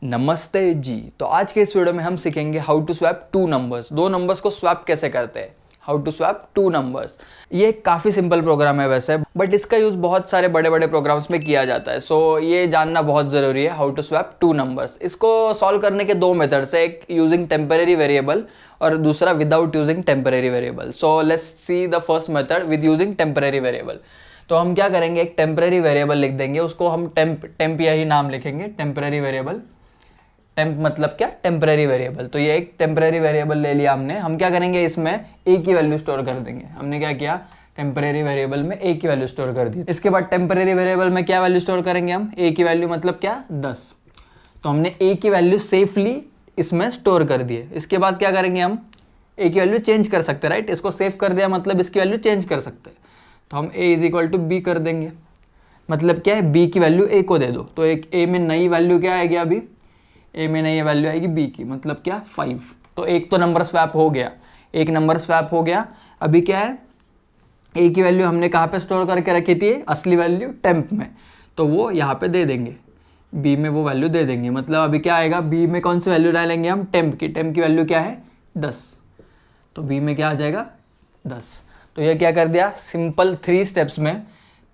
नमस्ते जी। तो आज के इस वीडियो में हम सीखेंगे how to swap two numbers. दो नंबर्स को स्वैप कैसे करते हैं, how to swap two numbers. ये काफ़ी सिंपल प्रोग्राम है वैसे, बट इसका यूज़ बहुत सारे बड़े बड़े प्रोग्राम्स में किया जाता है। सो ये जानना बहुत ज़रूरी है, how to swap two numbers. इसको सॉल्व करने के दो मेथड्स है, एक यूजिंग टेम्परेरी वेरिएबल और दूसरा without using temporary variable. So let's see the first method with using temporary variable. तो हम क्या करेंगे, एक टेम्परेरी वेरिएबल लिख देंगे, उसको हम टेम्प या ही नाम लिखेंगे, टेम्परेरी वेरिएबल। टेम्प मतलब क्या, टेम्परेरी वेरिएबल। तो ये एक टेम्परेरी वेरिएबल ले लिया हमने। हम क्या करेंगे, इसमें ए की वैल्यू स्टोर कर देंगे। हमने क्या किया, टेम्परेरी वेरिएबल में ए की वैल्यू स्टोर कर दी। इसके बाद टेम्परेरी वेरिएबल में क्या वैल्यू स्टोर करेंगे हम, ए की वैल्यू मतलब क्या, 10। तो हमने ए की वैल्यू सेफली इसमें स्टोर कर दी है। इसके बाद क्या करेंगे, हम ए की वैल्यू चेंज कर सकते हैं, राइट। इसको सेव कर दिया मतलब इसकी वैल्यू चेंज कर सकते हैं। तो हम ए इज इक्वल टू बी कर देंगे। मतलब क्या है, बी की वैल्यू ए को दे दो। तो एक ए में नई वैल्यू क्या आएगी, अभी ए में नई वैल्यू आएगी बी की, मतलब क्या, 5। तो एक तो नंबर स्वैप हो गया, एक नंबर स्वैप हो गया। अभी क्या है, ए की वैल्यू हमने कहाँ पे स्टोर करके रखी थी, असली वैल्यू टेम्प में, तो वो यहाँ पे दे देंगे, बी में वो वैल्यू दे देंगे। मतलब अभी क्या आएगा, बी में कौन सी वैल्यू डालेंगे हम, टेम्प की। टेम्प की वैल्यू क्या है, 10। तो बी में क्या आ जाएगा, 10। तो ये क्या कर दिया, सिंपल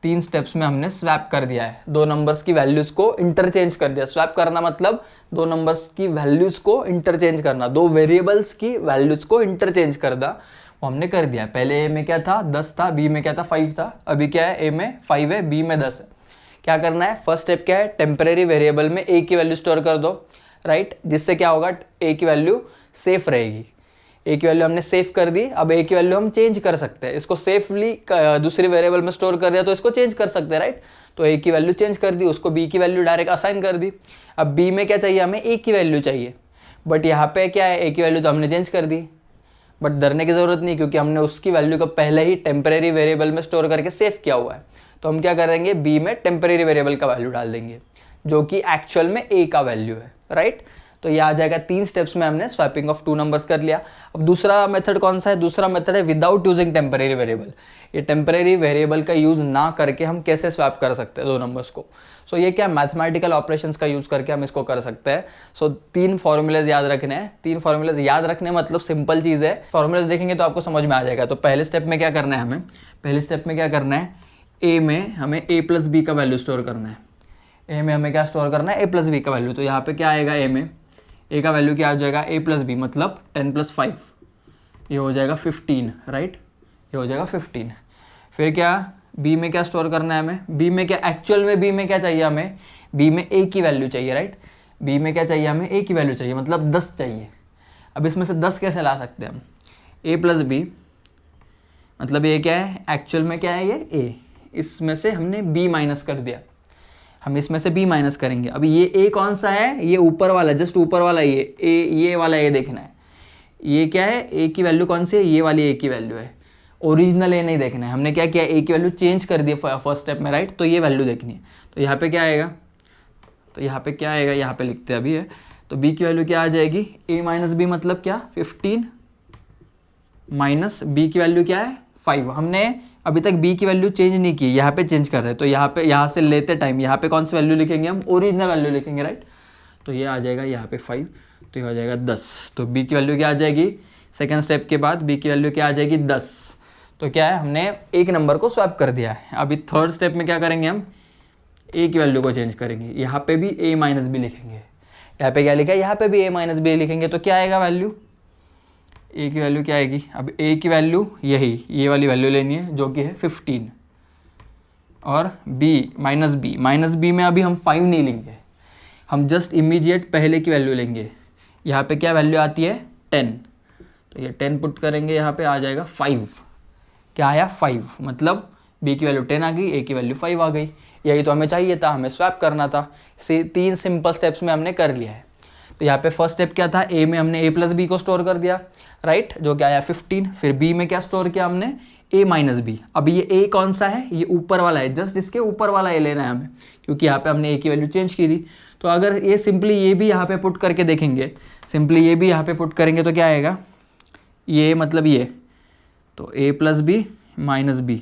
3 स्टेप्स में हमने स्वैप कर दिया है। दो नंबर्स की वैल्यूज को इंटरचेंज कर दिया। स्वैप करना मतलब दो नंबर्स की वैल्यूज को इंटरचेंज करना, दो वेरिएबल्स की वैल्यूज को इंटरचेंज करना, वो हमने कर दिया। पहले ए में क्या था, 10 था, बी में क्या था, 5 था। अभी क्या है, ए में 5 है, बी में 10 है। क्या करना है, फर्स्ट स्टेप क्या है, टेम्परेरी वेरिएबल में ए की वैल्यू स्टोर कर दो, राइट। जिससे क्या होगा, ए की वैल्यू सेफ रहेगी। ए की वैल्यू हमने सेव कर दी। अब ए की वैल्यू हम चेंज कर सकते हैं, इसको सेफली दूसरी वेरिएबल में स्टोर कर दिया तो इसको चेंज कर सकते हैं, राइट। तो ए की वैल्यू चेंज कर दी, उसको बी की वैल्यू डायरेक्ट असाइन कर दी। अब बी में क्या चाहिए, हमें ए की वैल्यू चाहिए, बट यहाँ पे क्या है, ए की वैल्यू तो हमने चेंज कर दी। बट डरने की ज़रूरत नहीं, क्योंकि हमने उसकी वैल्यू को पहले ही टेम्परेरी वेरिएबल में स्टोर करके सेव किया हुआ है। तो हम क्या करेंगे, बी में टेम्परेरी वेरिएबल का वैल्यू डाल देंगे, जो कि एक्चुअल में ए का वैल्यू है, राइट। तो ये आ जाएगा। 3 स्टेप्स में हमने स्वैपिंग ऑफ टू नंबर्स कर लिया। अब दूसरा मेथड कौन सा है, दूसरा मेथड है विदाउट यूजिंग टेम्परेरी वेरिएबल। ये टेम्परेरी वेरिएबल का यूज़ ना करके हम कैसे स्वैप कर सकते हैं दो नंबर्स को। सो ये क्या, मैथमेटिकल ऑपरेशंस का यूज़ करके हम इसको कर सकते हैं। सो 3 फॉर्मूलेज याद रखने हैं। 3 फॉर्मूलेज याद रखने मतलब सिंपल चीज़ है, फॉर्मूलेज देखेंगे तो आपको समझ में आ जाएगा। तो पहले स्टेप में क्या करना है हमें, पहले स्टेप में क्या करना है, ए में हमें ए प्लस बी का वैल्यू स्टोर करना है। ए में हमें क्या स्टोर करना है, ए प्लस बी का वैल्यू। तो यहाँ पे क्या आएगा, ए में ए का वैल्यू क्या आ जाएगा, ए प्लस बी मतलब 10 + 5, ये हो जाएगा 15, राइट। ये हो जाएगा 15। फिर क्या, बी में क्या स्टोर करना है हमें, बी में क्या, एक्चुअल में बी में क्या चाहिए हमें, बी में ए की वैल्यू चाहिए, राइट। बी में क्या चाहिए हमें, ए की वैल्यू चाहिए, मतलब 10 चाहिए। अब इसमें से 10 कैसे ला सकते हैं हम, ए प्लस बी मतलब ये क्या है, एक्चुअल में क्या है, ये ए, इसमें से हमने बी माइनस कर दिया, हम इसमें से b माइनस करेंगे। अभी ये a कौन सा है, ये ऊपर वाला, जस्ट ऊपर वाला ये वाला a देखना है। ये क्या है, a की वैल्यू कौन सी है, ये वाली a की वैल्यू है। ओरिजिनल a नहीं देखना है। हमने क्या किया, a की वैल्यू चेंज कर दी फर्स्ट स्टेप में, राइट। तो ये वैल्यू देखनी है। तो यहाँ पे क्या आएगा, तो यहाँ पे क्या आएगा, यहाँ पे लिखते हैं अभी है। तो b की वैल्यू क्या आ जाएगी, a माइनस बी मतलब क्या, 15 माइनस b की वैल्यू क्या है, 5। हमने अभी तक b की वैल्यू चेंज नहीं की, यहाँ पे चेंज कर रहे हैं। तो यहाँ से लेते टाइम यहाँ पे कौन सी वैल्यू लिखेंगे हम, ओरिजिनल वैल्यू लिखेंगे, राइट। तो ये आ जाएगा यहाँ पे 5, तो ये हो जाएगा 10। तो b की वैल्यू क्या आ जाएगी, सेकेंड स्टेप के बाद b की वैल्यू क्या आ जाएगी, 10। तो क्या है, हमने एक नंबर को स्वैप कर दिया है। अभी थर्ड स्टेप में क्या करेंगे, हम a की वैल्यू को चेंज करेंगे। यहाँ पे भी a माइनस बी लिखेंगे, यहाँ पे क्या लिखा है, यहाँ पे भी a माइनस बी लिखेंगे। तो क्या आएगा वैल्यू, ए की वैल्यू क्या आएगी, अब ए की वैल्यू यही ये वाली वैल्यू लेनी है, जो कि है 15, और माइनस बी में अभी हम 5 नहीं लेंगे, हम जस्ट इमीडिएट पहले की वैल्यू लेंगे। यहाँ पे क्या वैल्यू आती है, 10। तो ये 10 पुट करेंगे, यहाँ पे आ जाएगा 5। क्या आया, 5, मतलब बी की वैल्यू 10 आ गई, ए की वैल्यू 5 आ गई। यही तो हमें चाहिए था, हमें स्वैप करना था। 3 सिंपल स्टेप्स में हमने कर लिया है। तो यहाँ पे फर्स्ट स्टेप क्या था, ए में हमने ए प्लस बी को स्टोर कर दिया, राइट, जो क्या आया 15। फिर बी में क्या स्टोर किया हमने, ए माइनस बी। अभी ये ए कौन सा है, ये ऊपर वाला है, जस्ट इसके ऊपर वाला ए लेना है हमें, क्योंकि यहाँ पे हमने ए की वैल्यू चेंज की थी। तो अगर ये सिंपली ये भी यहाँ पे पुट करके देखेंगे, सिंपली ये भी यहाँ पे पुट करेंगे तो क्या आएगा, ये मतलब ये, तो ए प्लस बी माइनस बी,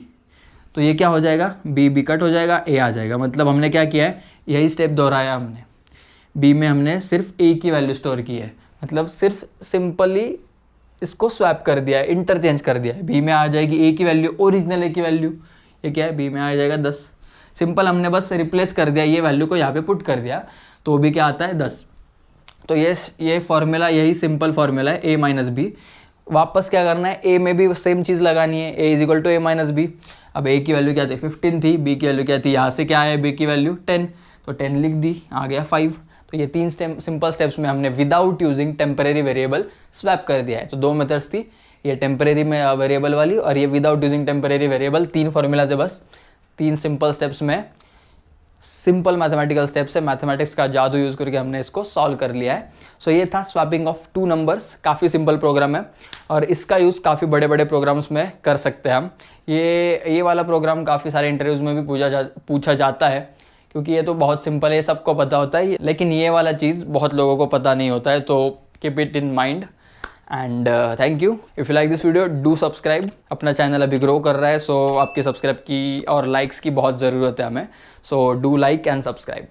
तो ये क्या हो जाएगा, बी कट हो जाएगा, ए आ जाएगा। मतलब हमने क्या किया है, यही स्टेप दोहराया हमने। बी में हमने सिर्फ ए की वैल्यू स्टोर की है, मतलब सिर्फ सिंपली इसको स्वैप कर दिया है, इंटरचेंज कर दिया है। बी में आ जाएगी ए की वैल्यू, ओरिजिनल ए की वैल्यू, ये क्या है, बी में आ जाएगा 10। सिंपल हमने बस रिप्लेस कर दिया, ये वैल्यू को यहाँ पे पुट कर दिया, तो वो भी क्या आता है 10। तो ये फॉर्मूला, यही सिंपल फॉर्मूला है, ए माइनस बी। वापस क्या करना है, ए में भी सेम चीज़ लगानी है, A is equal to A minus B. अब ए की वैल्यू क्या थी 15 थी, बी की वैल्यू क्या थी, यहाँ से क्या है बी की वैल्यू 10, तो 10 लिख दी, आ गया 5। तो ये 3 सिंपल स्टेप्स में हमने without using temporary variable swap कर दिया है। तो 2 मेथड्स थी, ये टेम्परेरी में वेरिएबल वाली और ये without using temporary variable. 3 formula से बस 3 सिंपल स्टेप्स में, सिंपल मैथमेटिकल स्टेप्स है, मैथमेटिक्स का जादू यूज़ करके हमने इसको सॉल्व कर लिया है। सो ये था स्वैपिंग ऑफ 2 नंबर्स। काफ़ी सिंपल प्रोग्राम है और इसका यूज़ काफ़ी बड़े बड़े प्रोग्राम्स में कर सकते हैं हम। ये वाला प्रोग्राम काफ़ी सारे इंटरव्यूज़ में भी पूछा जाता है, क्योंकि ये तो बहुत सिंपल है, सबको पता होता है, लेकिन ये वाला चीज़ बहुत लोगों को पता नहीं होता है, तो keep it in mind. And thank you. If you like this video do subscribe. अपना चैनल अभी ग्रो कर रहा है, सो आपके सब्सक्राइब की और लाइक्स की बहुत ज़रूरत है हमें, so do like and subscribe.